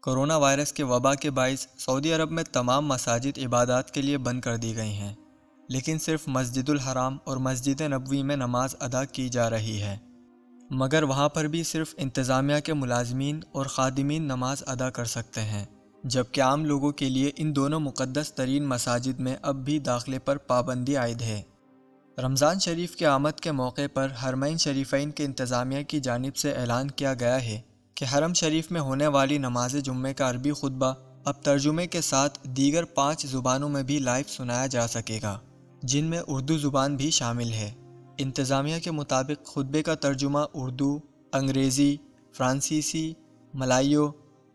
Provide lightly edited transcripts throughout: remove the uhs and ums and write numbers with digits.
Corona virus کے وبا کے باعث سعودی عرب میں تمام مساجد عبادات کے لیے بند کر دی گئی ہیں، لیکن صرف مسجد الحرام اور مسجد نبوی میں نماز ادا کی جا رہی ہے، مگر وہاں پر بھی صرف انتظامیہ کے ملازمین اور خادمین نماز ادا کر سکتے ہیں، جبکہ عام لوگوں کے لیے ان دونوں مقدس ترین مساجد میں اب بھی داخلے پر پابندی عائد ہے۔ رمضان شریف کے آمد کے موقع پر حرمین شریفین کے انتظامیہ کی جانب سے اعلان کیا گیا ہے کہ حرم شریف میں ہونے والی نماز جمعہ کا عربی خطبہ اب ترجمے کے ساتھ دیگر 5 زبانوں میں بھی لائیو سنایا جا سکے گا، جن میں اردو زبان بھی شامل ہے۔ انتظامیہ کے مطابق خطبے کا ترجمہ اردو، انگریزی، فرانسیسی، ملائیو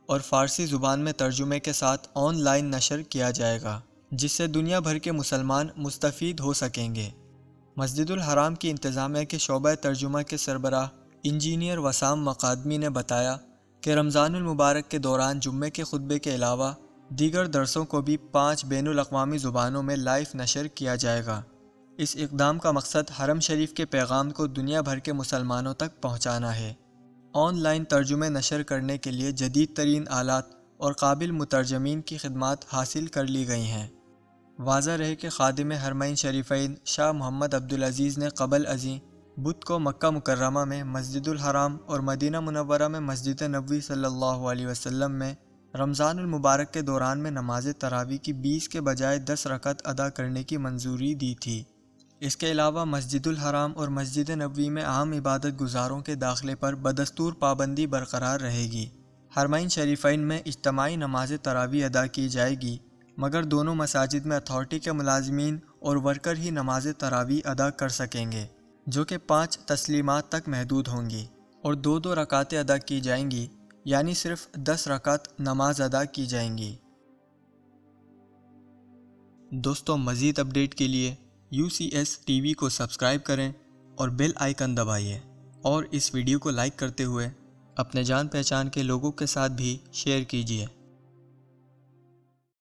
اور فارسی زبان میں ترجمے کے ساتھ آن لائن نشر کیا جائے گا، جس سے دنیا بھر کے مسلمان مستفید ہو سکیں گے۔ مسجد الحرام کی انتظامیہ کے شعبہ ترجمہ کے سربراہ انجینئر وسام مقادمی نے بتایا کہ رمضان المبارک کے دوران جمعے کے خطبے کے علاوہ دیگر درسوں کو بھی 5 بین الاقوامی زبانوں میں لائیو نشر کیا جائے گا۔ اس اقدام کا مقصد حرم شریف کے پیغام کو دنیا بھر کے مسلمانوں تک پہنچانا ہے۔ آن لائن ترجمے نشر کرنے کے لیے جدید ترین آلات اور قابل مترجمین کی خدمات حاصل کر لی گئی ہیں۔ واضح رہے کہ خادم حرمین شریفین شاہ محمد عبدالعزیز نے قبل ازیں بدھ کو مکہ مکرمہ میں مسجد الحرام اور مدینہ منورہ میں مسجد نبوی صلی اللہ علیہ وسلم میں رمضان المبارک کے دوران میں نماز تراویح کی 20 کے بجائے 10 رکعت ادا کرنے کی منظوری دی تھی۔ اس کے علاوہ مسجد الحرام اور مسجد نبوی میں عام عبادت گزاروں کے داخلے پر بدستور پابندی برقرار رہے گی۔ حرمین شریفین میں اجتماعی نماز تراویح ادا کی جائے گی، مگر دونوں مساجد میں اتھارٹی کے ملازمین اور ورکر ہی نماز تراویح ادا کر سکیں گے، جو کہ 5 تسلیمات تک محدود ہوں گی اور 2 رکعتیں ادا کی جائیں گی، یعنی صرف 10 رکعت نماز ادا کی جائیں گی۔ دوستو، مزید اپڈیٹ کے لیے UCS TV کو سبسکرائب کریں اور بیل آئیکن دبائیے، اور اس ویڈیو کو لائک کرتے ہوئے اپنے جان پہچان کے لوگوں کے ساتھ بھی شیئر کیجیے۔